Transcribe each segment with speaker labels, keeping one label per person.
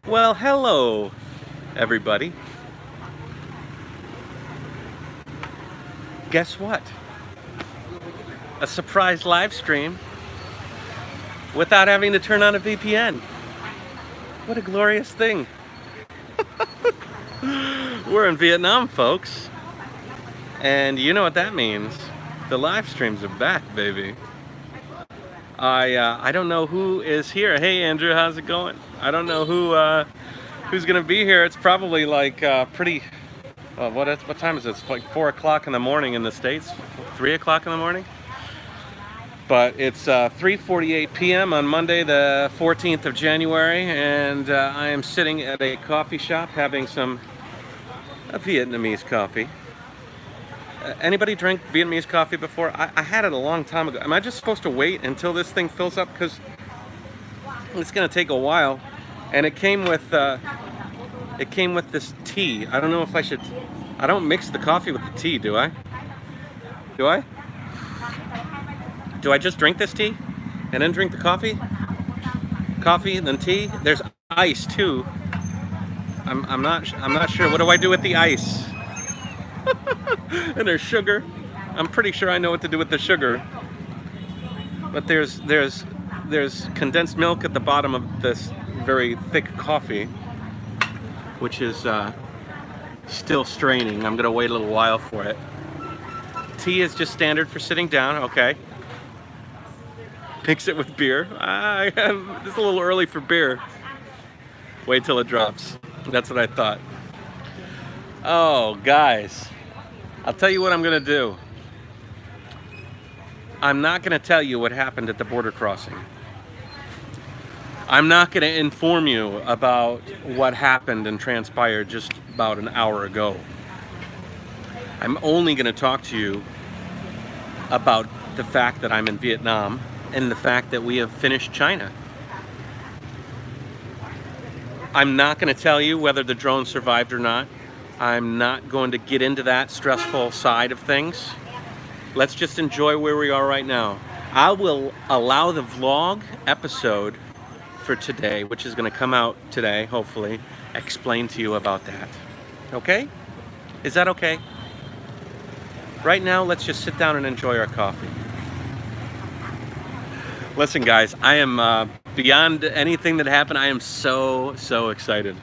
Speaker 1: Well, hello, everybody. Guess what? A surprise live stream without having to turn on a VPN. What a glorious thing. We're in Vietnam, folks. And you know what that means. The live streams are back, baby. I don't know who is here. Hey, Andrew, how's it going? I don't know who's gonna be here. It's probably like pretty. What time is it? It's like 4 o'clock in the morning in the States. 3 o'clock in the morning. But it's 3:48 p.m. on Monday, the 14th of January, and I am sitting at a coffee shop having a Vietnamese coffee. Anybody drink Vietnamese coffee before? I had it a long time ago. Am I just supposed to wait until this thing fills up? Because it's going to take a while. And it came with this tea. I don't know if I should. I don't mix the coffee with the tea, do I? Do I? Do I just drink this tea and then drink the coffee? Coffee, then tea. There's ice too. I'm not sure. What do I do with the ice? And there's sugar. I'm pretty sure I know what to do with the sugar. But there's condensed milk at the bottom of this very thick coffee, which is still straining. I'm gonna wait a little while for it. Tea is just standard for sitting down. Okay. Mix it with beer. It's a little early for beer. Wait till it drops. That's what I thought. Oh, guys. I'll tell you what I'm going to do. I'm not going to tell you what happened at the border crossing. I'm not going to inform you about what happened and transpired just about an hour ago. I'm only going to talk to you about the fact that I'm in Vietnam and the fact that we have finished China. I'm not going to tell you whether the drone survived or not. I'm not going to get into that stressful side of things. Let's just enjoy where we are right now. I will allow the vlog episode for today, which is going to come out today, hopefully, explain to you about that. Okay? Is that okay? Right now, let's just sit down and enjoy our coffee. Listen, guys, I am beyond anything that happened. I am so excited.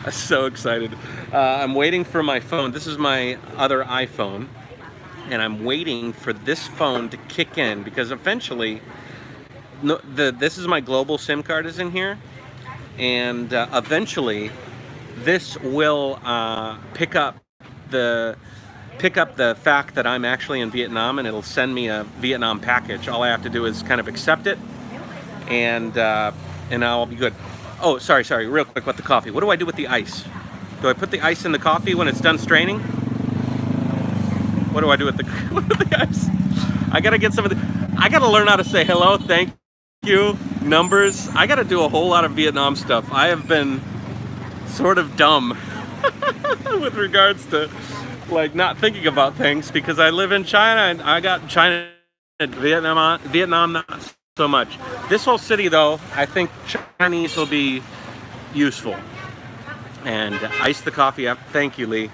Speaker 1: So excited. I'm waiting for my phone. This is my other iPhone, and I'm waiting for this phone to kick in because eventually, this is my global SIM card is in here, and eventually, this will pick up the fact that I'm actually in Vietnam, and it'll send me a Vietnam package. All I have to do is kind of accept it, and I'll be good. Oh, sorry, real quick with the coffee. What do I do with the ice? Do I put the ice in the coffee when it's done straining? What do I do with the ice? I gotta get I gotta learn how to say hello, thank you, numbers. I gotta do a whole lot of Vietnam stuff. I have been sort of dumb with regards to like not thinking about things because I live in China and I got China and Vietnam not so much. This whole city though, I think Chinese will be useful. And ice the coffee up. Thank you, Lee.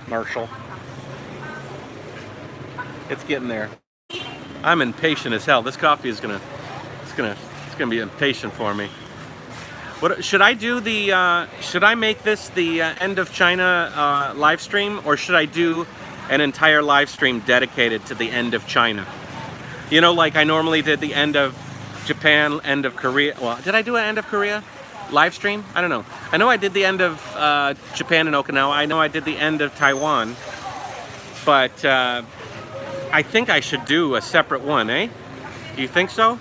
Speaker 1: Marshall. It's getting there. I'm impatient as hell. This coffee is gonna be impatient for me. What should I do? Should I make this the end of China live stream, or should I do an entire live stream dedicated to the end of China? You know, like I normally did the end of Japan, end of Korea. Well, did I do an end of Korea live stream? I don't know. I know I did the end of Japan and Okinawa. I know I did the end of Taiwan. But I think I should do a separate one, eh? Do you think so?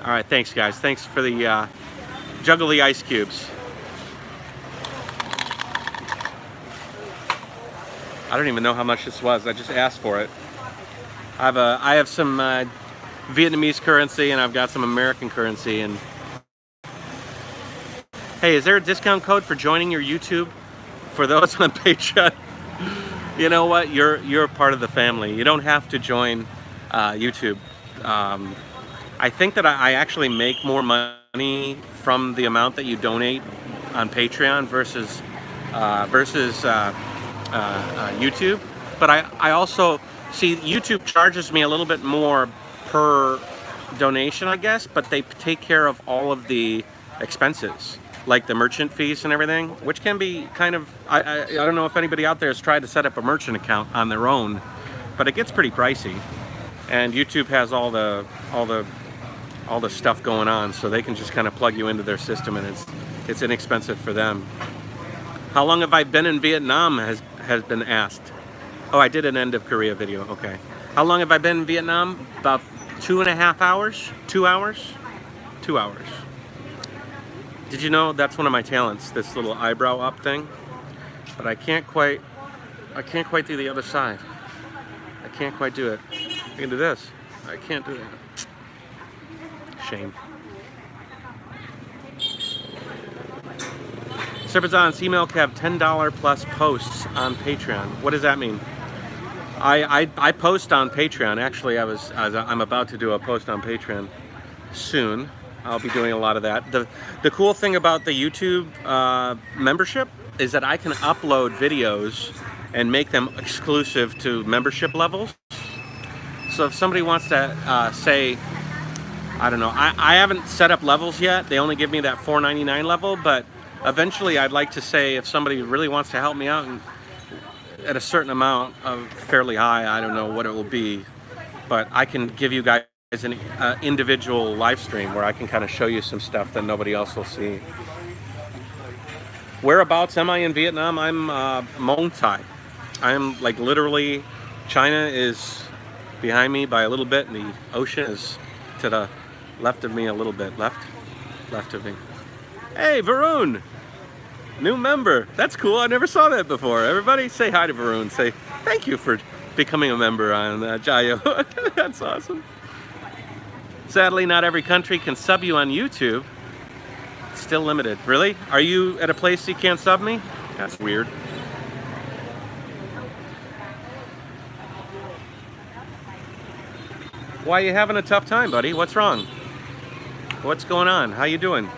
Speaker 1: All right, thanks, guys. Thanks for the juggle the ice cubes. I don't even know how much this was. I just asked for it. I have some Vietnamese currency and I've got some American currency. And hey, is there a discount code for joining your YouTube for those on Patreon? You know what? You're part of the family. You don't have to join YouTube. I think that I actually make more money from the amount that you donate on Patreon versus YouTube. But I also see YouTube charges me a little bit more per donation, I guess, but they take care of all of the expenses, like the merchant fees and everything, which can be kind of, I don't know if anybody out there has tried to set up a merchant account on their own, but it gets pretty pricey. And YouTube has all the stuff going on, so they can just kind of plug you into their system, and it's inexpensive for them. How long have I been in Vietnam has been asked. Oh, I did an end of Korea video. Okay. How long have I been in Vietnam? About 2.5 hours? 2 hours? 2 hours. Did you know that's one of my talents, this little eyebrow up thing? But I can't quite do the other side. I can't quite do it. I can do this. I can't do that. Shame. Serpazon's email have $10 plus posts on Patreon. What does that mean? I post on Patreon. Actually, I'm about to do a post on Patreon soon. I'll be doing a lot of that. The cool thing about the YouTube membership is that I can upload videos and make them exclusive to membership levels. So if somebody wants to say, I don't know, I haven't set up levels yet. They only give me that $4.99 level, but eventually I'd like to say if somebody really wants to help me out and at a certain amount of fairly high, I don't know what it will be, but I can give you guys an individual live stream where I can kind of show you some stuff that nobody else will see. Whereabouts am I in Vietnam? I'm Mong Thai. I am like literally, China is behind me by a little bit and the ocean is to the left of me a little bit. Left of me. Hey, Varun! New member. That's cool. I never saw that before. Everybody say hi to Varun. Say thank you for becoming a member on Jayoe. That's awesome. Sadly, not every country can sub you on YouTube. It's still limited. Really? Are you at a place you can't sub me? That's weird. Why are you having a tough time, buddy? What's wrong? What's going on? How you doing?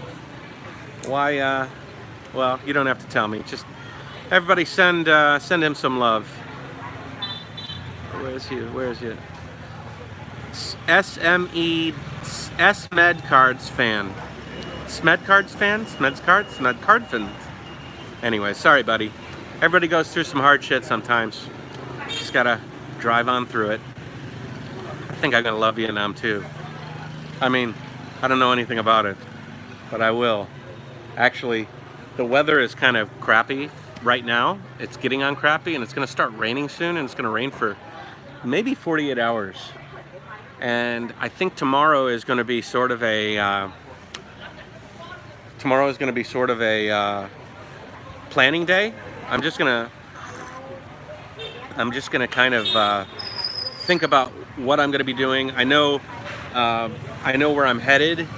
Speaker 1: Why, well, you don't have to tell me. Just everybody send him some love. Where is he? Where is he? SMED Cards fan. Smed Cards fan? Smed's Cards? Smed Card fan. Anyway, sorry, buddy. Everybody goes through some hard shit sometimes. Just gotta drive on through it. I think I'm gonna love Vietnam too. I mean, I don't know anything about it, but I will. Actually, the weather is kind of crappy right now. It's getting on crappy, and it's going to start raining soon, and it's going to rain for maybe 48 hours. And I think tomorrow is going to be sort of a planning day. I'm just gonna kind of think about what I'm going to be doing. I know where I'm headed.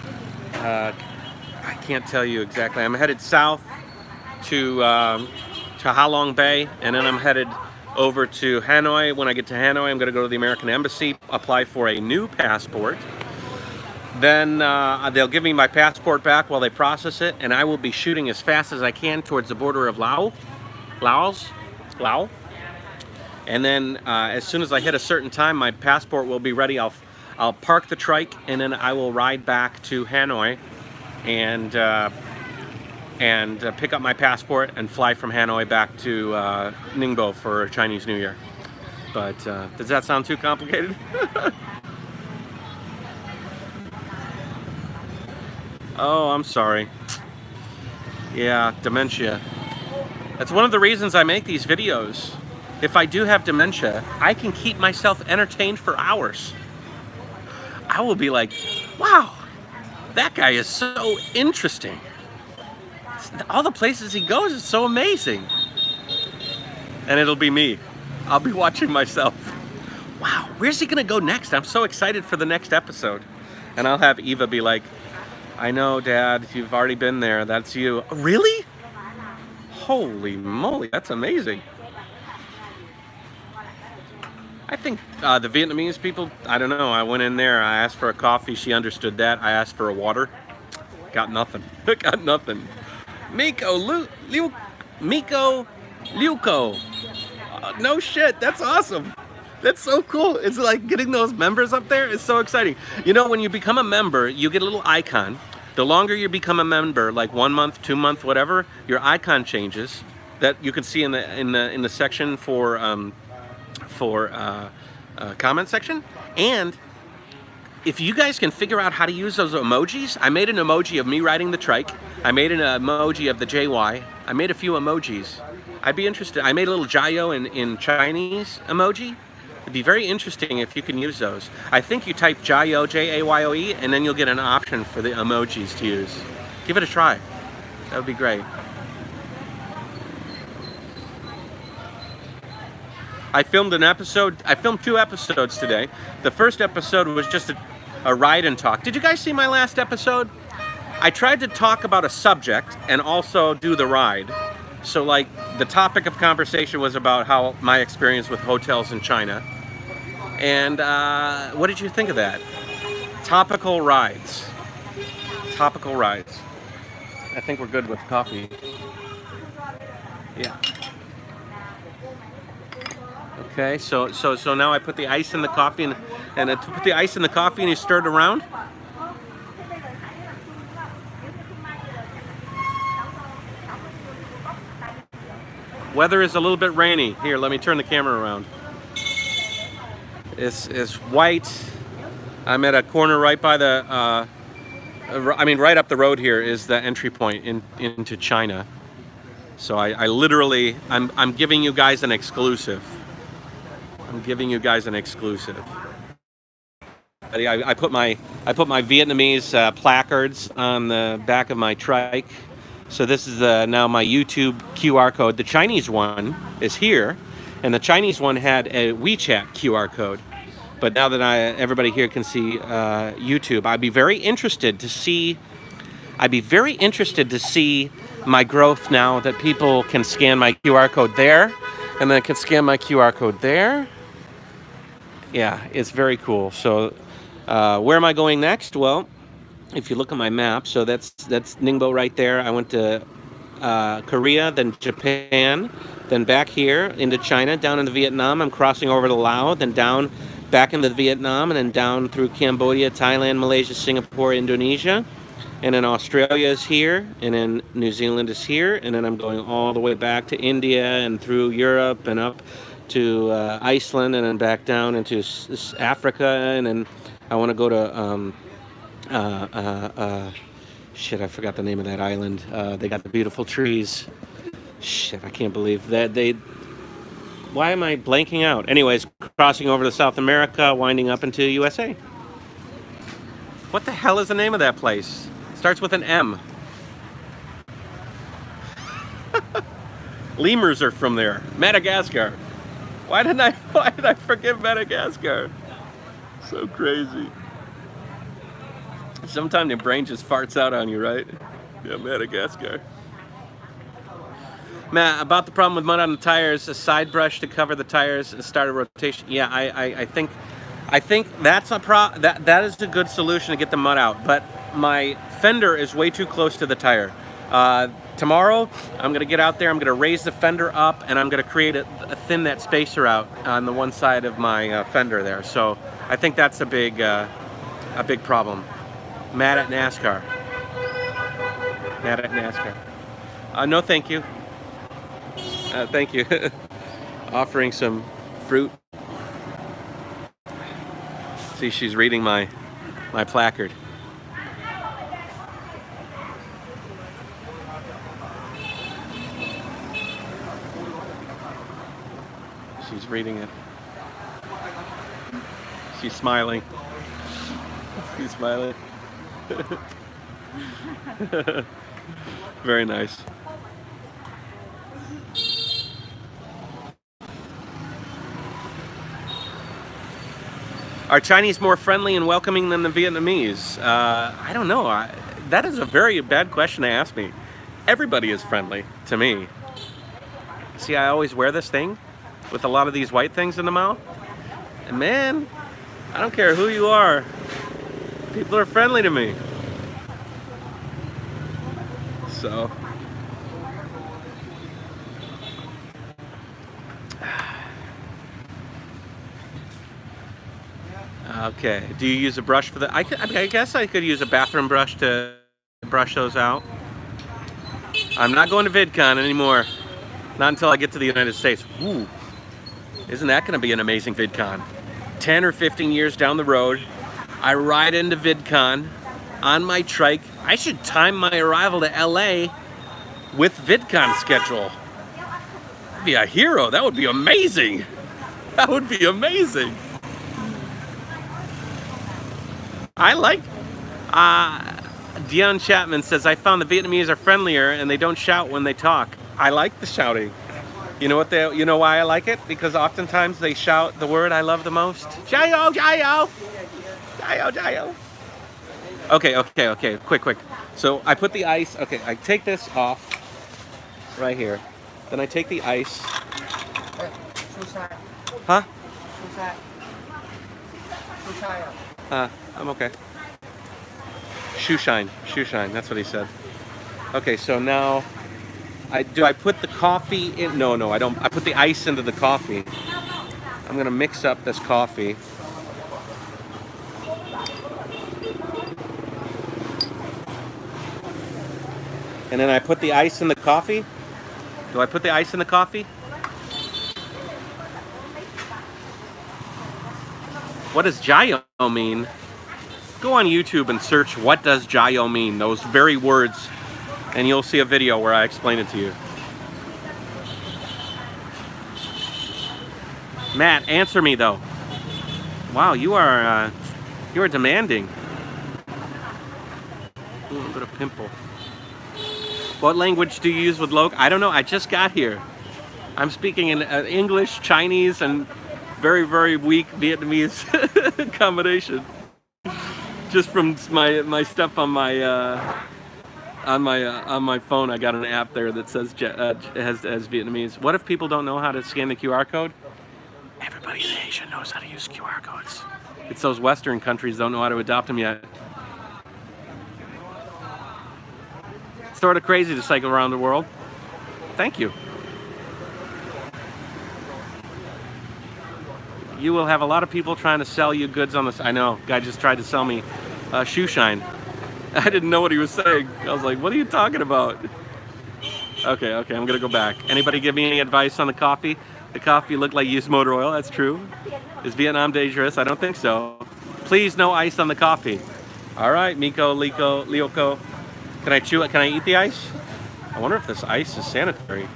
Speaker 1: I can't tell you exactly. I'm headed south to Ha Long Bay, and then I'm headed over to Hanoi. When I get to Hanoi, I'm going to go to the American Embassy, apply for a new passport. Then they'll give me my passport back while they process it, and I will be shooting as fast as I can towards the border of Laos. And then as soon as I hit a certain time, my passport will be ready. I'll park the trike, and then I will ride back to Hanoi and pick up my passport and fly from Hanoi back to Ningbo for Chinese New Year. But does that sound too complicated? Oh, I'm sorry. Yeah, dementia. That's one of the reasons I make these videos. If I do have dementia, I can keep myself entertained for hours. I will be like, wow, that guy is so interesting. All the places he goes is so amazing. And it'll be me. I'll be watching myself. Wow, where's he gonna go next? I'm so excited for the next episode. And I'll have Eva be like, I know, Dad, you've already been there. That's you. Really? Holy moly, that's amazing. I think the Vietnamese people, I don't know, I went in there, I asked for a coffee, she understood that. I asked for a water, got nothing. Got nothing. Miko Liuko. No shit, that's awesome. That's so cool. It's like getting those members up there is so exciting. You know, when you become a member, you get a little icon. The longer you become a member, like 1 month, 2 month, whatever, your icon changes. That you can see in the section for comment section. And if you guys can figure out how to use those emojis, I made an emoji of me riding the trike. I made an emoji of the JY. I made a few emojis. I'd be interested. I made a little Jayoe in Chinese emoji. It'd be very interesting if you can use those. I think you type Jayoe, J-A-Y-O-E, and then you'll get an option for the emojis to use. Give it a try. That would be great. I filmed 2 episodes today. The first episode was just a ride and talk. Did you guys see my last episode? I tried to talk about a subject and also do the ride. So like the topic of conversation was about how my experience with hotels in China. And what did you think of that? Topical rides. Topical rides. I think we're good with coffee. Yeah. Okay, so now I put the ice in the coffee and to put the ice in the coffee and you stir it around. Weather is a little bit rainy. Here, let me turn the camera around. It's white. I'm at a corner right by the, right up the road here is the entry point into China. So I literally, I'm giving you guys an exclusive. I'm giving you guys an exclusive. I put my Vietnamese placards on the back of my trike. So this is now my YouTube QR code. The Chinese one is here, and the Chinese one had a WeChat QR code. But now that everybody here can see YouTube, I'd be very interested to see my growth now that people can scan my QR code there, and then can scan my QR code there. Yeah, it's very cool. So where am I going next? Well, if you look at my map, so that's Ningbo right there. I went to Korea, then Japan, then back here into China, down into Vietnam. I'm crossing over to Laos, then down back into Vietnam, and then down through Cambodia, Thailand, Malaysia, Singapore, Indonesia. And then Australia is here, and then New Zealand is here, and then I'm going all the way back to India and through Europe and up to Iceland, and then back down into Africa, and then I want to go to shit, I forgot the name of that island. They got the beautiful trees. Shit, I can't believe that why am I blanking out? Anyways, crossing over to South America, winding up into USA. What the hell is the name of that place? Starts with an M. Lemurs are from there. Madagascar. Why did I forget Madagascar? So crazy. Sometimes your brain just farts out on you, right? Yeah, Madagascar. Matt, about the problem with mud on the tires, a side brush to cover the tires and start a rotation. Yeah, I think that's that is a good solution to get the mud out. But my fender is way too close to the tire. Tomorrow, I'm gonna get out there. I'm gonna raise the fender up, and I'm gonna create thin that spacer out on the one side of my fender there. So I think that's a big problem. Mad at NASCAR. Mad at NASCAR. No, thank you. Thank you. Offering some fruit. See, she's reading my placard. She's reading it. She's smiling. She's smiling. Very nice. Are Chinese more friendly and welcoming than the Vietnamese? I don't know. That is a very bad question to ask me. Everybody is friendly to me. See, I always wear this thing with a lot of these white things in the mouth. And man, I don't care who you are. People are friendly to me. So. Okay. Do you use a brush for the? I guess I could use a bathroom brush to brush those out. I'm not going to VidCon anymore. Not until I get to the United States. Ooh. Isn't that going to be an amazing VidCon? 10 or 15 years down the road, I ride into VidCon on my trike. I should time my arrival to LA with VidCon schedule. I'd be a hero. That would be amazing. That would be amazing. I like, Dion Chapman says, I found the Vietnamese are friendlier and they don't shout when they talk. I like the shouting. You know what you know why I like it? Because oftentimes they shout the word I love the most. Jayoe, Jayoe! Jayoe, Jayoe! Okay, quick. So I put the ice, okay, I take this off right here. Then I take the ice. Huh? I'm okay. Shoe shine, that's what he said. Okay, so now, do I put the coffee in? No, I don't. I put the ice into the coffee. I'm gonna mix up this coffee. And then I put the ice in the coffee. Do I put the ice in the coffee? What does Jayoe mean? Go on YouTube and search what does Jayoe mean, those very words, and you'll see a video where I explain it to you. Matt, answer me though. Wow, you are demanding. Ooh, a little bit of pimple. What language do you use with Logan? I don't know. I just got here. I'm speaking in English, Chinese, and very, very weak Vietnamese combination. Just from my stuff on my phone, I got an app there that says has Vietnamese. What if people don't know how to scan the QR code? Everybody in Asia knows how to use QR codes. It's those Western countries don't know how to adopt them yet. It's sort of crazy to cycle around the world. Thank you. You will have a lot of people trying to sell you goods on this. I know, guy just tried to sell me shoe shine. I didn't know what he was saying. I was like, what are you talking about? Okay, I'm gonna go back. Anybody give me any advice on the coffee? The coffee looked like used motor oil, that's true. Is Vietnam dangerous? I don't think so. Please, no ice on the coffee. All right, Miko, Lioko. Can I chew it? Can I eat the ice? I wonder if this ice is sanitary.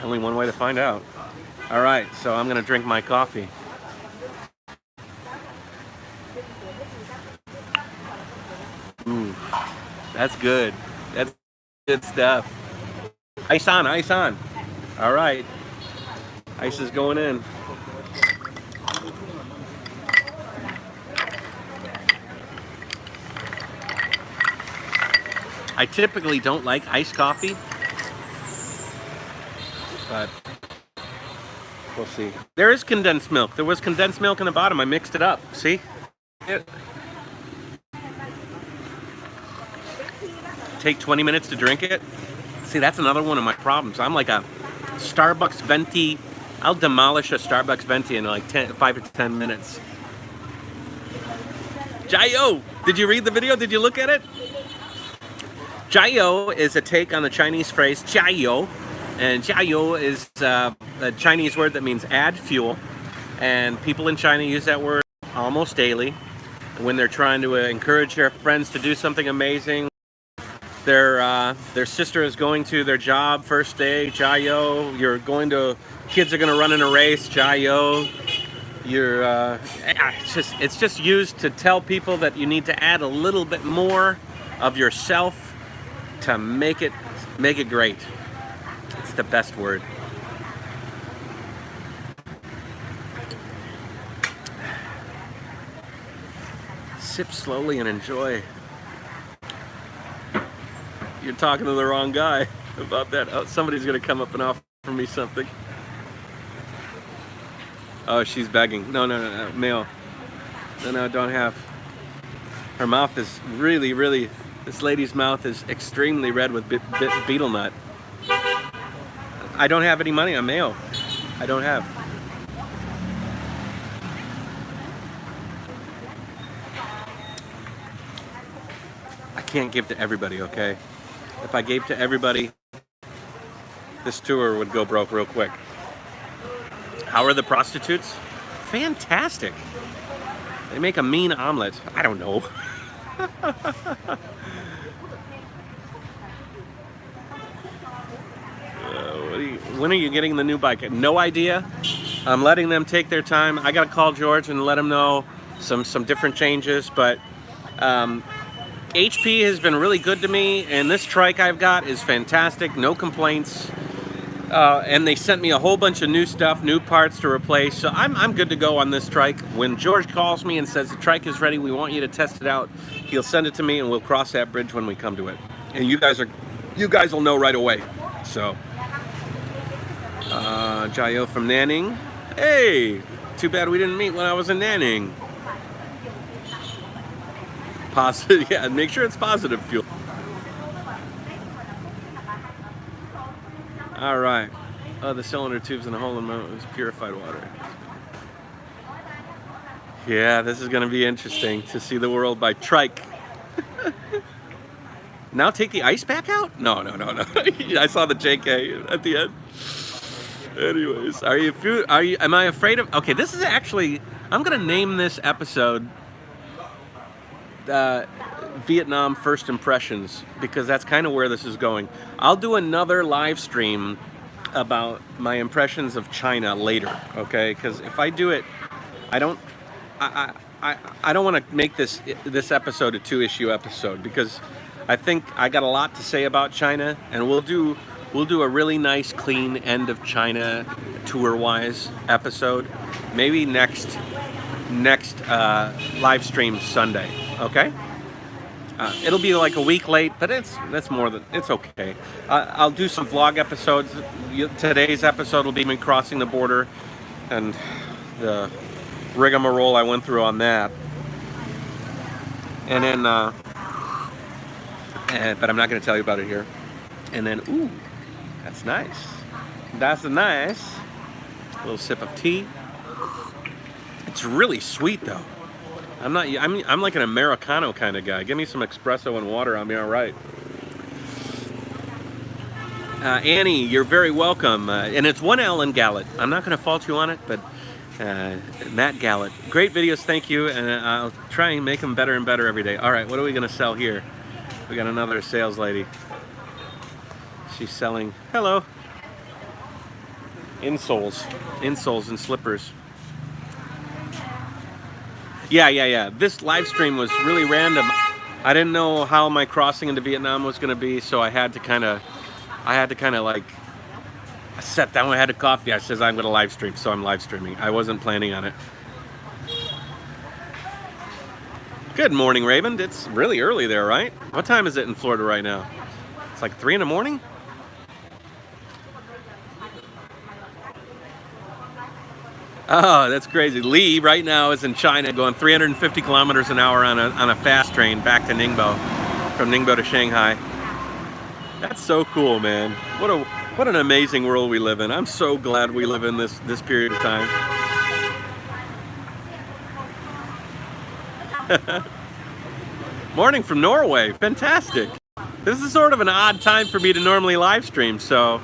Speaker 1: Only one way to find out. All right, so I'm gonna drink my coffee. Ooh, that's good. That's good stuff. Ice on, ice on. All right, ice is going in. I typically don't like iced coffee, but we'll see. There is condensed milk. There was condensed milk in the bottom. I mixed it up. See? Take 20 minutes to drink it. See, that's another one of my problems. I'm like a Starbucks venti. I'll demolish a Starbucks venti in like 5 to 10 minutes. Jayoe, did you read the video? Did you look at it? Jayoe is a take on the Chinese phrase Jayoe. And Jayoe is a Chinese word that means add fuel. And people in China use that word almost daily when they're trying to encourage their friends to do something amazing. Their sister is going to their job first day, Jayoe. Kids are going to run in a race, Jayoe. It's just used to tell people that you need to add a little bit more of yourself to make it great. It's the best word. Sip slowly and enjoy. You're talking to the wrong guy about that. Oh, somebody's gonna come up and offer me something. Oh, she's begging. No, male. No, don't have. Her mouth is really, this lady's mouth is extremely red with betel nut. I don't have any money on mayo. I don't have. I can't give to everybody, okay? If I gave to everybody, this tour would go broke real quick. How are the prostitutes? Fantastic. They make a mean omelet. I don't know. When are you getting the new bike? No idea. I'm letting them take their time. I gotta call George and let him know some different changes, but HP has been really good to me, and this trike I've got is fantastic, no complaints. And they sent me a whole bunch of new stuff, new parts to replace, so I'm good to go on this trike. When George calls me and says the trike is ready, we want you to test it out, he'll send it to me and we'll cross that bridge when we come to it. And you guys will know right away. So Jayoe from Nanning. Hey, too bad we didn't meet when I was in Nanning. Positive, yeah, make sure it's positive fuel. All right. Oh, the cylinder tubes in the hole in the mountain is purified water. Yeah, this is going to be interesting to see the world by trike. Now take the ice pack out? No. I saw the JK at the end. Anyways, am I afraid of? Okay, this is actually, I'm going to name this episode Vietnam First Impressions, because that's kind of where this is going. I'll do another live stream about my impressions of China later, okay? Because if I do it, I don't want to make this episode a 2-issue episode, because I think I got a lot to say about China, and we'll do a really nice clean end of China tour-wise episode, maybe next live stream Sunday. Okay, it'll be like a week late, but it's okay. I'll do some vlog episodes. Today's episode will be me crossing the border and the rigmarole I went through on that, and then but I'm not going to tell you about it here. And then, ooh, that's nice. That's a nice little sip of tea. It's really sweet though. I'm like an Americano kind of guy. Give me some espresso and water, I'll be all right. Annie, you're very welcome. And it's 1L in Gallet. I'm not going to fault you on it, but Matt Gallet. Great videos, thank you. And I'll try and make them better and better every day. All right, what are we going to sell here? We got another sales lady. She's selling, hello, insoles and slippers. Yeah. This live stream was really random. I didn't know how my crossing into Vietnam was going to be, so I had to kind of like, I sat down, I had a coffee, I says I'm going to live stream, so I'm live streaming. I wasn't planning on it. Good morning, Raven. It's really early there, right? What time is it in Florida right now? It's like 3 in the morning? Oh, that's crazy. Lee right now is in China going 350 kilometers an hour on a fast train back to Ningbo, from Ningbo to Shanghai. That's so cool, man. What an amazing world we live in. I'm so glad we live in this period of time. Morning from Norway. Fantastic. This is sort of an odd time for me to normally live stream, so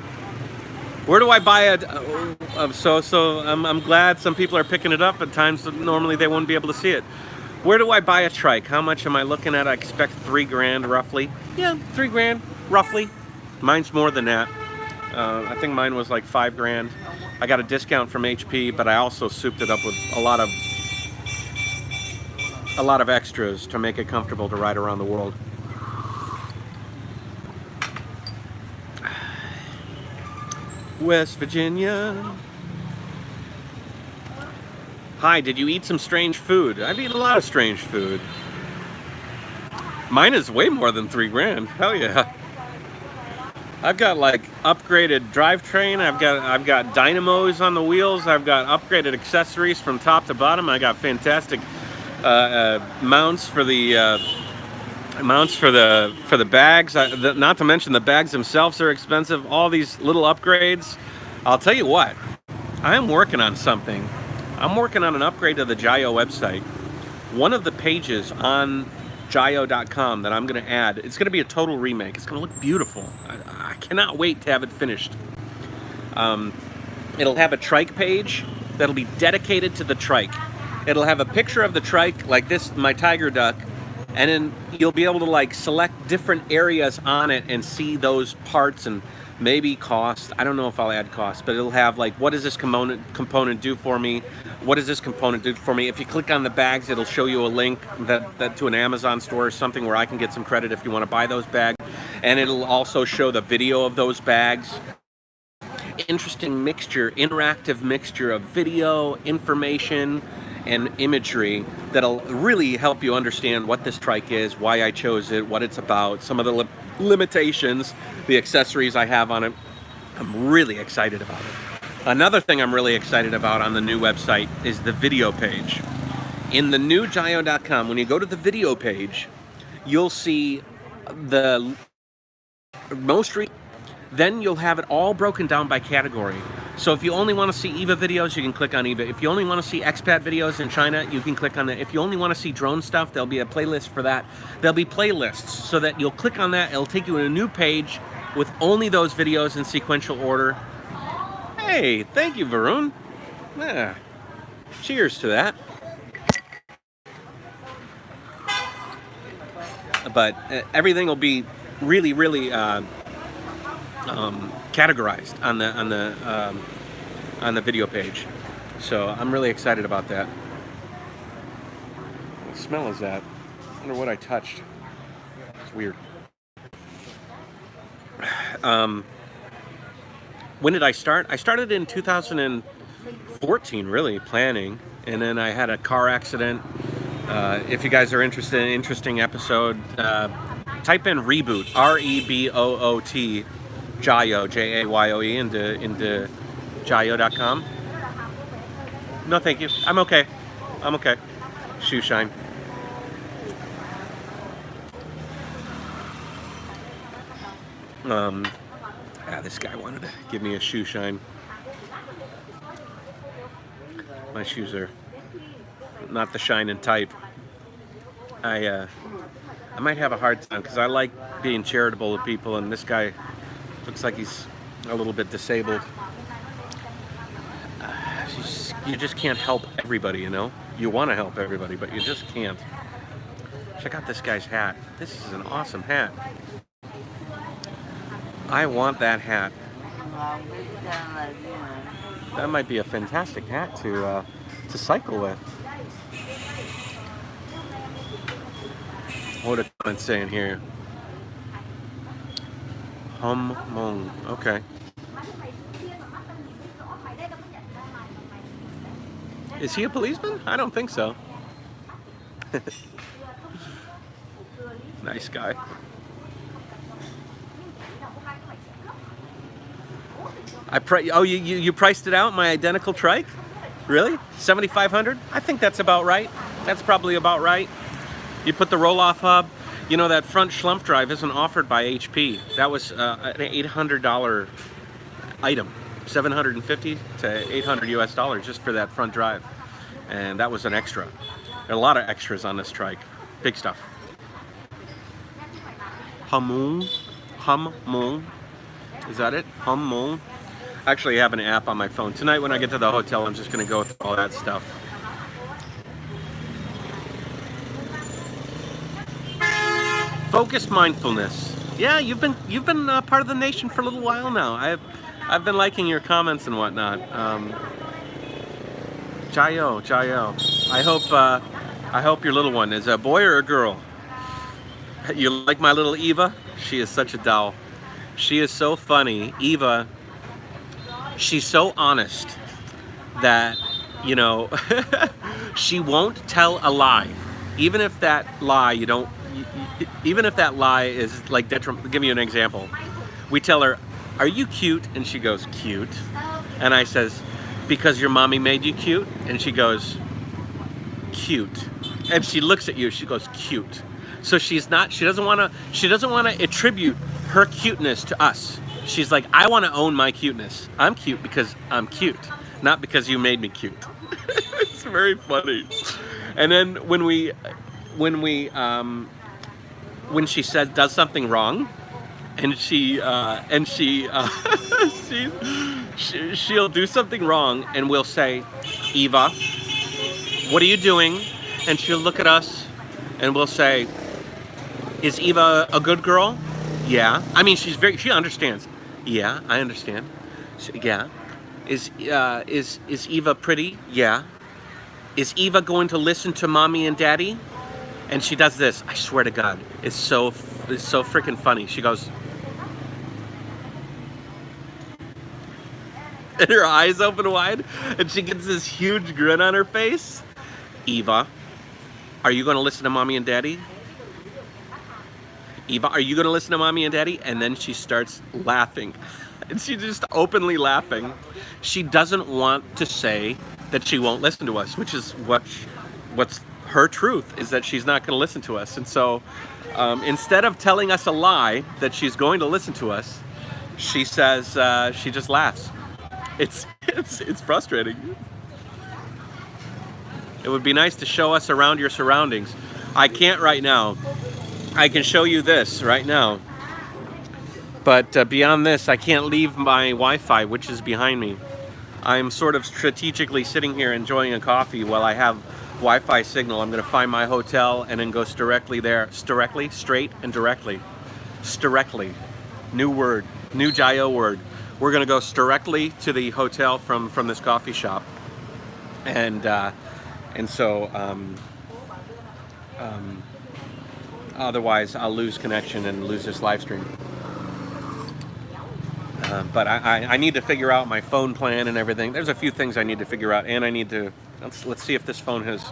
Speaker 1: where do I buy it? So I'm glad some people are picking it up at times that normally they won't be able to see it. Where do I buy a trike? How much am I looking at? I expect $3 roughly. Yeah, $3 roughly. Mine's more than that. I think mine was like $5. I got a discount from HP, but I also souped it up with a lot of extras to make it comfortable to ride around the world. West Virginia. Hi, did you eat some strange food? I've eaten a lot of strange food. Mine is way more than $3. Hell yeah. I've got like upgraded drivetrain. I've got dynamos on the wheels. I've got upgraded accessories from top to bottom. I got fantastic mounts for the bags. Not to mention the bags themselves are expensive. All these little upgrades. I'll tell you what. I am working on something. I'm working on an upgrade to the Jayoe website. One of the pages on Jayoe.com that I'm going to add, it's going to be a total remake. It's going to look beautiful. I cannot wait to have it finished. It'll have a trike page that'll be dedicated to the trike. It'll have a picture of the trike, like this, my tiger duck, and then you'll be able to like select different areas on it and see those parts and maybe cost. I don't know if I'll add cost, but it'll have like, what does this component do for me? What does this component do for me? If you click on the bags, it'll show you a link that to an Amazon store or something where I can get some credit if you want to buy those bags. And it'll also show the video of those bags. Interesting mixture, interactive mixture of video, information, and imagery that'll really help you understand what this trike is, why I chose it, what it's about, some of the limitations, the accessories I have on it. I'm really excited about it. Another thing I'm really excited about on the new website is the video page. In the new Jayoe.com, when you go to the video page, you'll see the most then you'll have it all broken down by category. So if you only want to see EVA videos, you can click on EVA. If you only want to see expat videos in China, you can click on that. If you only want to see drone stuff, there'll be a playlist for that. There'll be playlists so that you'll click on that. It'll take you to a new page with only those videos in sequential order. Hey, thank you, Varun. Yeah. Cheers to that. But everything will be really, really categorized on the video page. So I'm really excited about that. What smell is that? I wonder what I touched. It's weird. When did I start? I started in 2014, really, planning. And then I had a car accident. If you guys are interested in an interesting episode, type in reboot, R-E-B-O-O-T, Jayoe, J-A-Y-O-E, into Jayoe.com. No, thank you. I'm okay. I'm okay. Shoe shine. This guy wanted to give me a shoe shine. My shoes are not the shining type. I might have a hard time because I like being charitable to people, and this guy looks like he's a little bit disabled. You just can't help everybody, you know? You want to help everybody, but you just can't. Check out this guy's hat. This is an awesome hat. I want that hat. That might be a fantastic hat to cycle with. What are comments saying here? Hum Mong. Okay. Is he a policeman? I don't think so. Nice guy. You priced it out, my identical trike? Really? $7,500? I think that's about right. That's probably about right. You put the roll-off hub. You know, that front schlumpf drive isn't offered by HP. That was an $800 item. $750 to $800 US just for that front drive. And that was an extra. There are a lot of extras on this trike. Big stuff. Hum Mong. Is that it? Hum Mong. I actually have an app on my phone. Tonight when I get to the hotel, I'm just going to go through all that stuff. Focused mindfulness. Yeah, you've been part of the nation for a little while now. I've been liking your comments and whatnot. Jayoe. I hope your little one is a boy or a girl. You like my little Eva? She is such a doll. She is so funny. Eva, she's so honest that, you know, she won't tell a lie. Even if that lie is like detrimental. I'll give you an example. We tell her, are you cute? And she goes, cute. And I says, because your mommy made you cute? And she goes, cute. And she looks at you, she goes, cute. So she doesn't want to attribute her cuteness to us. She's like, I want to own my cuteness. I'm cute because I'm cute, not because you made me cute. It's very funny. And then when she does something wrong, and she'll do something wrong, and we'll say, Eva, what are you doing? And she'll look at us, and we'll say, is Eva a good girl? Yeah. I mean, she understands. Yeah, I understand. Yeah. Is Eva pretty? Yeah. Is Eva going to listen to mommy and daddy? And she does this. I swear to God, it's so freaking funny. She goes, and her eyes open wide, and she gets this huge grin on her face. Eva, are you going to listen to mommy and daddy? Eva, are you going to listen to mommy and daddy? And then she starts laughing. And she's just openly laughing. She doesn't want to say that she won't listen to us, which is what's her truth, is that she's not going to listen to us. And so instead of telling us a lie that she's going to listen to us, she says, she just laughs. It's frustrating. It would be nice to show us around your surroundings. I can't right now. I can show you this right now. But beyond this, I can't leave my Wi-Fi, which is behind me. I'm sort of strategically sitting here enjoying a coffee while I have Wi-Fi signal. I'm going to find my hotel and then go directly there. Directly? Straight and directly. Directly. New word. New Jayoe word. We're going to go directly to the hotel from this coffee shop. And so otherwise I'll lose connection and lose this live stream. But I need to figure out my phone plan and everything. There's a few things I need to figure out, and I need to let's see if this phone has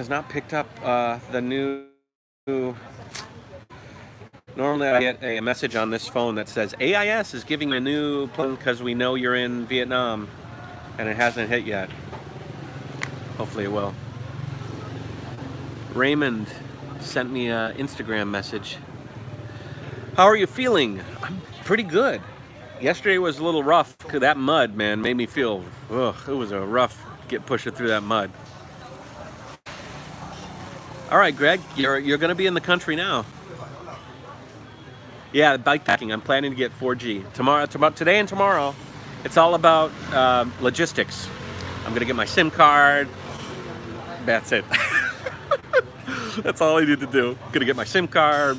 Speaker 1: not picked up the new. Normally I get a message on this phone that says AIS is giving a new plan because we know you're in Vietnam, and it hasn't hit yet. Hopefully it will. Raymond sent me an Instagram message. How are you feeling? I'm pretty good. Yesterday was a little rough. That mud, man, made me feel, it was a rough pushing through that mud. All right, Greg, you're going to be in the country now. Yeah, bike packing. I'm planning to get 4G. Today and tomorrow, it's all about logistics. I'm going to get my SIM card. That's it. That's all I need to do. Going to get my SIM card.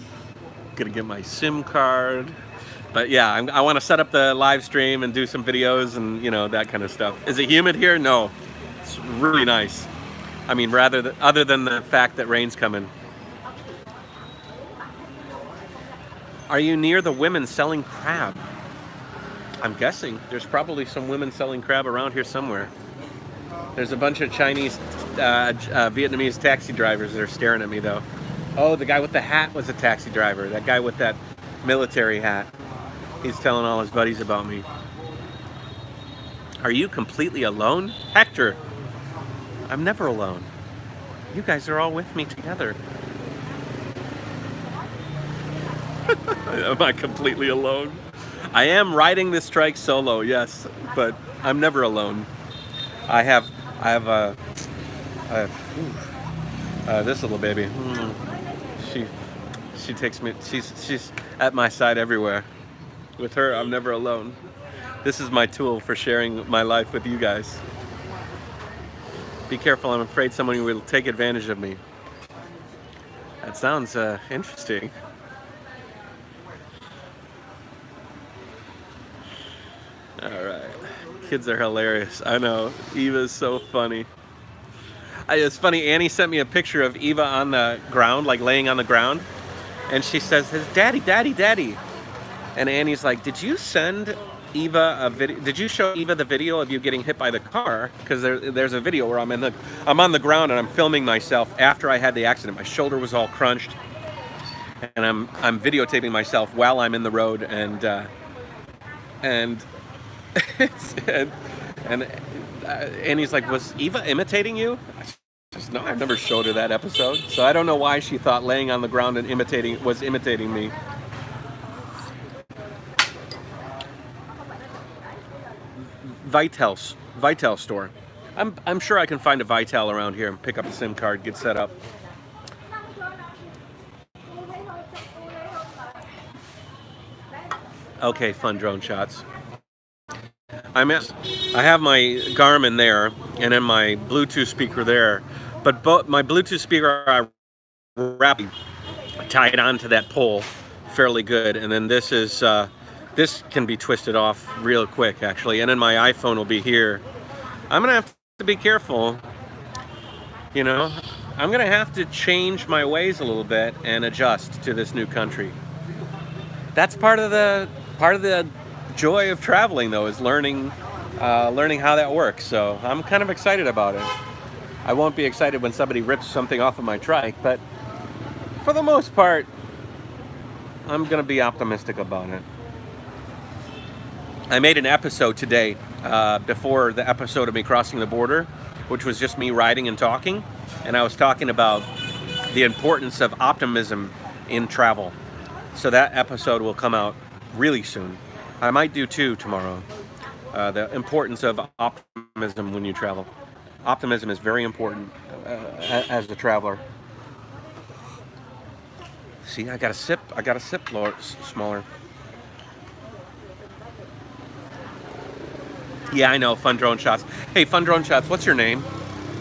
Speaker 1: But yeah, I want to set up the live stream and do some videos and, that kind of stuff. Is it humid here? No. It's really nice. I mean, other than the fact that rain's coming. Are you near the women selling crab? I'm guessing. There's probably some women selling crab around here somewhere. There's a bunch of Chinese, Vietnamese taxi drivers that are staring at me, though. Oh, the guy with the hat was a taxi driver. That guy with that military hat. He's telling all his buddies about me. Are you completely alone? Hector, I'm never alone. You guys are all with me together. Am I completely alone? I am riding this trike solo, yes, but I'm never alone. I have this little baby. She takes me. She's at my side everywhere. With her, I'm never alone. This is my tool for sharing my life with you guys. Be careful. I'm afraid someone will take advantage of me. That sounds interesting. All right. Kids are hilarious. I know. Eva's so funny. It's funny, Annie sent me a picture of Eva on the ground, like laying on the ground. And she says, Daddy, Daddy, Daddy. And Annie's like, did you send Eva a video? Did you show Eva the video of you getting hit by the car? Because there's a video where I'm on the ground and I'm filming myself after I had the accident. My shoulder was all crunched. and I'm videotaping myself while I'm in the road, and and he's like, was Eva imitating you? I just, no, I've never showed her that episode, so I don't know why she thought laying on the ground and was imitating me. Vitel store. I'm sure I can find a Vitel around here and pick up a SIM card, get set up. Okay, fun drone shots. I have my Garmin there, and then my Bluetooth speaker there, but both my Bluetooth speaker I wrapped tied onto that pole fairly good, and then this is this can be twisted off real quick actually, and then my iPhone will be here. I'm gonna have to be careful, you know. I'm gonna have to change my ways a little bit and adjust to this new country. That's part of the joy of traveling, though, is learning how that works. So I'm kind of excited about it. I won't be excited when somebody rips something off of my trike, but for the most part, I'm gonna be optimistic about it. I made an episode today before the episode of me crossing the border, which was just me riding and talking, and I was talking about the importance of optimism in travel. So that episode will come out really soon. I might do 2 tomorrow. The importance of optimism when you travel. Optimism is very important as a traveler. See, I got a sip smaller. Yeah, I know, Fun Drone Shots. Hey, Fun Drone Shots, what's your name?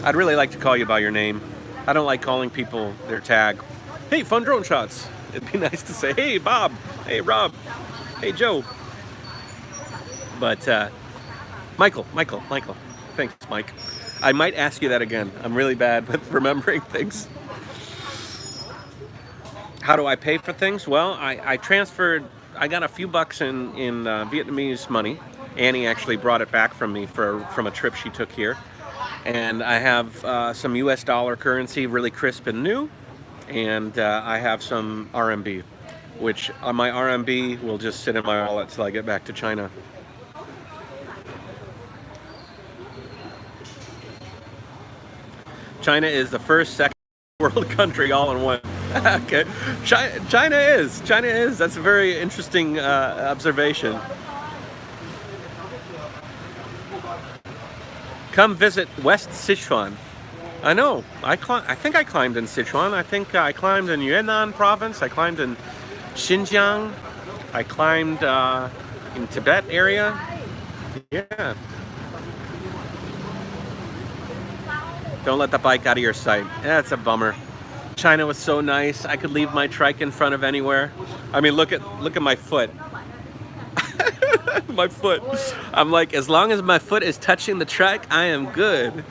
Speaker 1: I'd really like to call you by your name. I don't like calling people their tag. Hey, Fun Drone Shots. It'd be nice to say, hey, Bob. Hey, Rob. Hey, Joe. But Michael. Thanks, Mike. I might ask you that again. I'm really bad with remembering things. How do I pay for things? Well, I transferred. I got a few bucks in Vietnamese money. Annie actually brought it back from me from a trip she took here. And I have some US dollar currency, really crisp and new. And I have some RMB, which my RMB will just sit in my wallet till I get back to China. China is the first second world country all in one. Okay, China is. That's a very interesting observation. Come visit West Sichuan. I know. I think I climbed in Sichuan. I think I climbed in Yunnan province. I climbed in Xinjiang. I climbed in Tibet area. Yeah. Don't let the bike out of your sight. That's a bummer. China was so nice. I could leave my trike in front of anywhere. I mean, look at my foot. My foot. I'm like, as long as my foot is touching the trike, I am good.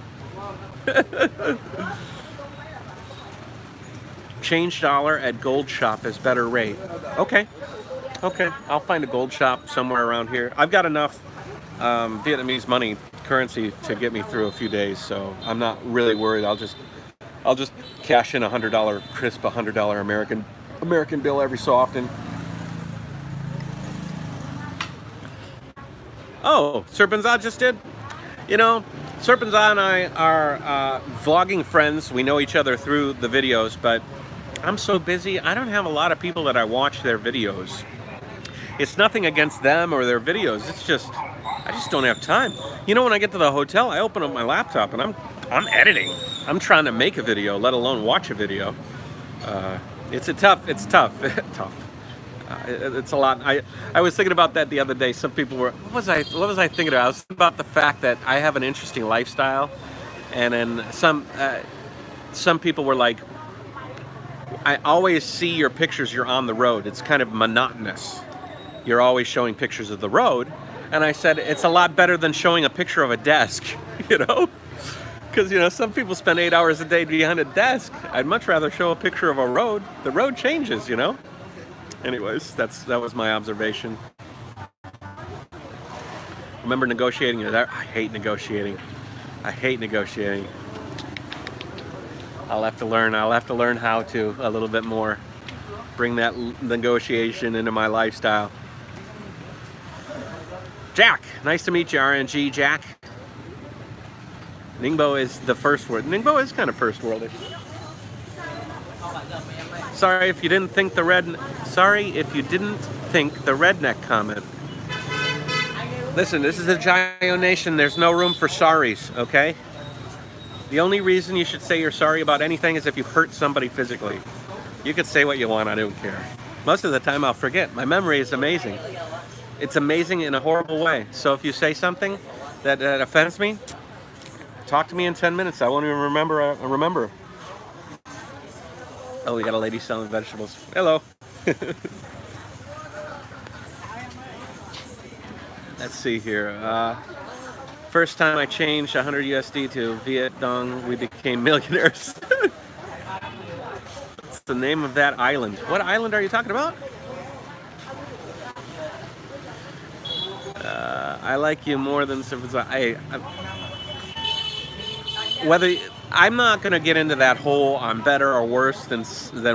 Speaker 1: Change dollar at gold shop is better rate. Okay, I'll find a gold shop somewhere around here. I've got enough Vietnamese money currency to get me through a few days, so I'm not really worried. I'll just cash in $100 crisp $100 American bill every so often. Oh, Serpenzad just did. You know, Serpenzad and I are vlogging friends. We know each other through the videos, but I'm so busy. I don't have a lot of people that I watch their videos. It's nothing against them or their videos. It's just, I just don't have time. You know, when I get to the hotel, I open up my laptop and I'm editing. I'm trying to make a video, let alone watch a video. It's tough. Tough. It's a lot. I was thinking about that the other day. Some people were, what was I thinking about? I was thinking about the fact that I have an interesting lifestyle, and then some people were like, I always see your pictures, you're on the road. It's kind of monotonous. You're always showing pictures of the road. And I said, it's a lot better than showing a picture of a desk, you know? Because, you know, some people spend 8 hours a day behind a desk. I'd much rather show a picture of a road. The road changes, you know? Anyways, that was my observation. Remember negotiating? I hate negotiating. I'll have to learn how to a little bit more. bring that negotiation into my lifestyle. Jack, nice to meet you, RNG Jack. Ningbo is the first word. Ningbo is kind of first worldish. Sorry if you didn't think the redneck comment. Listen, this is the Jayoe Nation. There's no room for sorries, okay? The only reason you should say you're sorry about anything is if you hurt somebody physically. You could say what you want, I don't care. Most of the time I'll forget. My memory is amazing. It's amazing in a horrible way. So if you say something that offends me, talk to me in 10 minutes. I won't even remember. Oh, we got a lady selling vegetables. Hello. Let's see here. First time I changed 100 USD to Viet Dong, we became millionaires. What's the name of that island? What island are you talking about? I like you more than I'm not going to get into that whole I'm better or worse than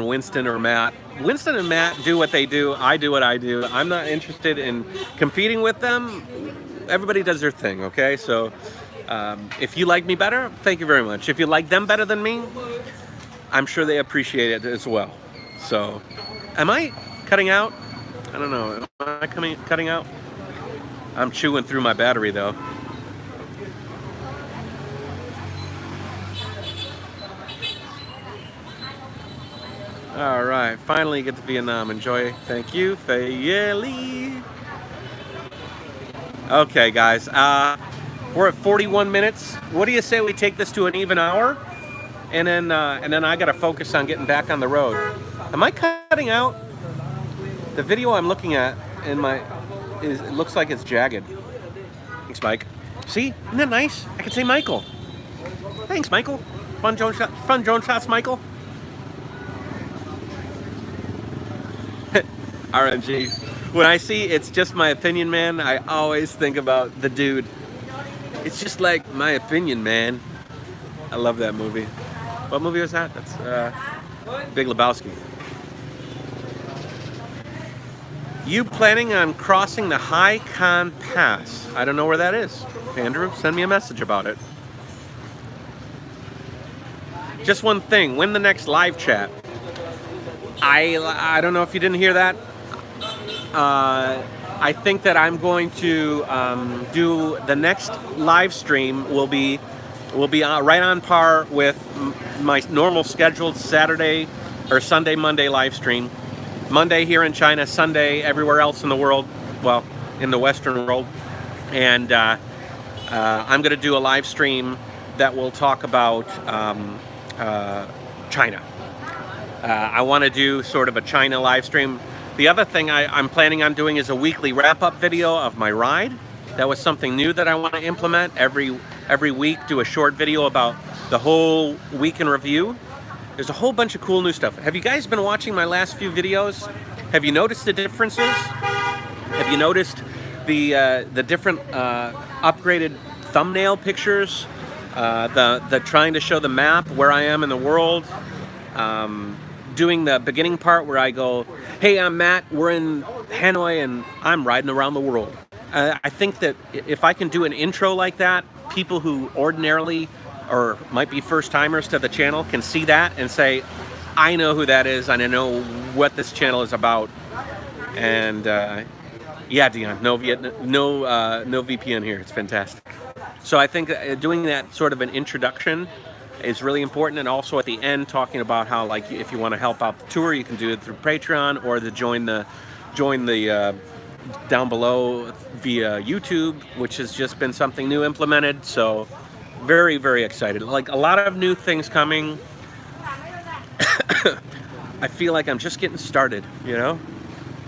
Speaker 1: Winston or Matt. Winston and Matt do what they do. I do what I do. I'm not interested in competing with them. Everybody does their thing, okay? So if you like me better, thank you very much. If you like them better than me, I'm sure they appreciate it as well. So am I cutting out? I don't know. Am I cutting out? I'm chewing through my battery though. All right, finally get to Vietnam. Enjoy. Thank you, Fayeli. Okay, guys, we're at 41 minutes. What do you say we take this to an even hour, and then I gotta focus on getting back on the road. Am I cutting out? The video I'm looking at it looks like it's jagged. Thanks, Mike. See, isn't that nice? I can say Michael. Thanks, Michael. Fun drone shots, Michael. RNG. When I see It's Just My Opinion Man, I always think about the dude. It's just like my opinion, man. I love that movie. What movie was that? That's Big Lebowski. You planning on crossing the Hai Khan Pass? I don't know where that is. Andrew, send me a message about it. Just one thing. When the next live chat? I don't know if you didn't hear that. I think that I'm going to do the next live stream will be right on par with my normal scheduled Saturday or Sunday, Monday live stream. Monday here in China, Sunday everywhere else in the world, well, in the Western world. And I'm going to do a live stream that will talk about China. I want to do sort of a China live stream. The other thing I'm planning on doing is a weekly wrap-up video of my ride. That was something new that I want to implement. Every week, do a short video about the whole week in review. There's a whole bunch of cool new stuff. Have you guys been watching my last few videos? Have you noticed the differences? Have you noticed the different upgraded thumbnail pictures? The trying to show the map where I am in the world. Doing the beginning part where I go, hey, I'm Matt, we're in Hanoi and I'm riding around the world. I think that if I can do an intro like that, people who ordinarily or might be first timers to the channel can see that and say, I know who that is and I know what this channel is about. And yeah, Dion, no VPN here. It's fantastic. So I think doing that sort of an introduction is really important, and also at the end talking about how, like, if you want to help out the tour, you can do it through Patreon or join the down below via YouTube, which has just been something new implemented. So very, very excited. Like, a lot of new things coming. I feel like I'm just getting started, you know?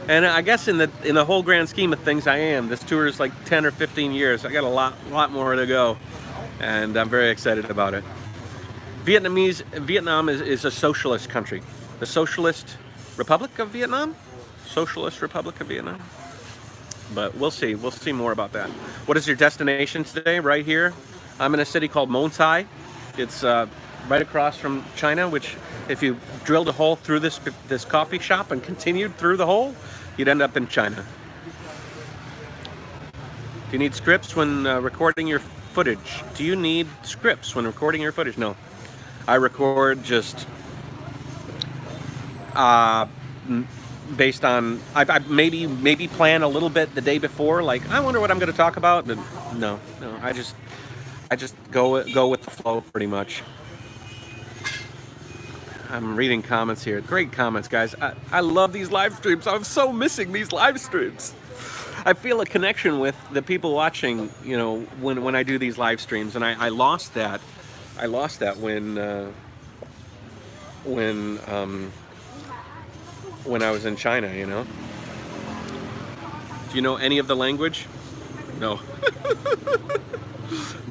Speaker 1: And I guess in the whole grand scheme of things, I am. This tour is like 10 or 15 years. I got a lot more to go, and I'm very excited about it. Vietnam is a socialist country. The Socialist Republic of Vietnam? Socialist Republic of Vietnam? But we'll see. We'll see more about that. What is your destination today? Right here. I'm in a city called Mon Thai. It's right across from China, which if you drilled a hole through this coffee shop and continued through the hole, you'd end up in China. Do you need scripts when recording your footage? Do you need scripts when recording your footage? No. I record just based on, I maybe plan a little bit the day before, like I wonder what I'm going to talk about, but no, I just go with the flow pretty much. I'm reading comments here. Great comments, guys. I love these live streams. I'm so missing these live streams. I feel a connection with the people watching, you know, when I do these live streams, and I lost that. I lost that when I was in China, you know. Do you know any of the language? No.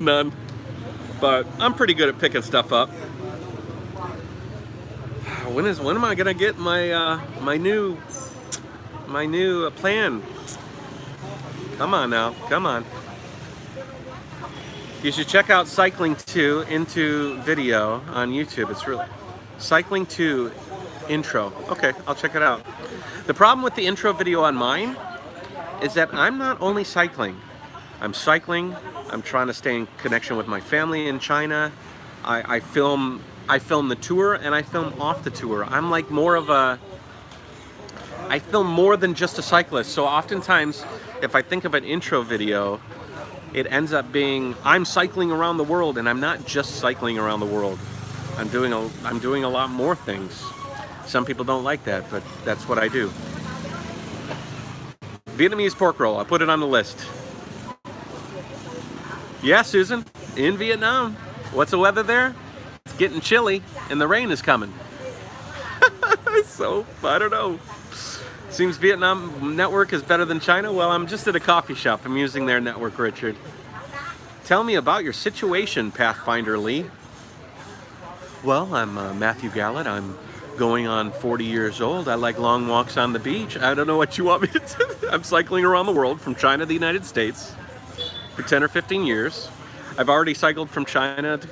Speaker 1: None. But I'm pretty good at picking stuff up. When am I gonna get my my new plan? Come on now, come on. You should check out Cycling 2 into video on YouTube. It's really Cycling 2 intro. Okay, I'll check it out. The problem with the intro video on mine is that I'm not only cycling. I'm cycling. I'm trying to stay in connection with my family in China. I film the tour and I film off the tour. I'm like more of a, I film more than just a cyclist. So oftentimes, if I think of an intro video, it ends up being I'm cycling around the world, and I'm not just cycling around the world. I'm doing a lot more things. Some people don't like that, but that's what I do. Vietnamese pork roll. I put it on the list. Yeah, Susan, in Vietnam. What's the weather there? It's getting chilly, and the rain is coming. So, I don't know. Seems Vietnam network is better than China. Well, I'm just at a coffee shop. I'm using their network, Richard. Tell me about your situation, Pathfinder Lee. Well, I'm Matthew Gallant. I'm going on 40 years old. I like long walks on the beach. I don't know what you want me to do. I'm cycling around the world from China to the United States for 10 or 15 years. I've already cycled from China to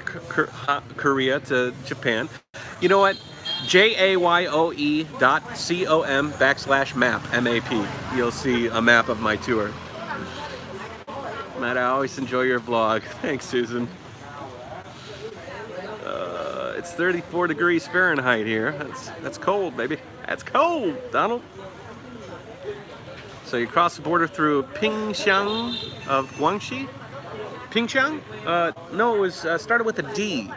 Speaker 1: Korea to Japan. You know what? jayoe.com/map, M-A-P. You'll see a map of my tour. Matt, I always enjoy your vlog. Thanks, Susan. It's 34 degrees Fahrenheit here. That's cold, baby. That's cold, Donald. So you cross the border through Pingxiang of Guangxi? Pingxiang? No, it was started with a D.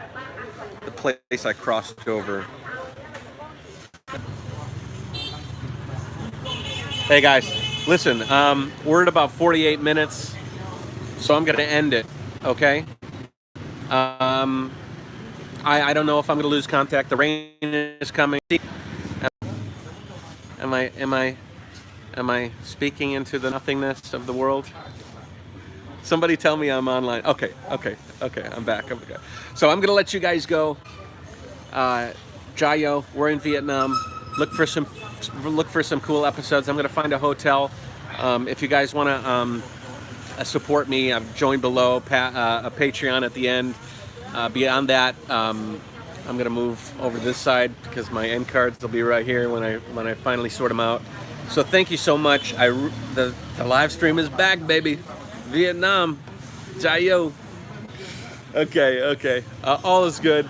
Speaker 1: The place I crossed over. Hey guys, listen, we're at about 48 minutes, so I'm gonna end it, okay? I don't know if I'm gonna lose contact. The rain is coming. Am I speaking into the nothingness of the world? Somebody tell me I'm online. Okay, I'm back. So I'm gonna let you guys go. Jayoe, we're in Vietnam. Look for some cool episodes. I'm gonna find a hotel. If you guys wanna support me, I've joined below a Patreon at the end. Beyond that, I'm gonna move over to this side because my end cards will be right here when I finally sort them out. So thank you so much. The live stream is back, baby. Vietnam, Jayoe. Okay. All is good.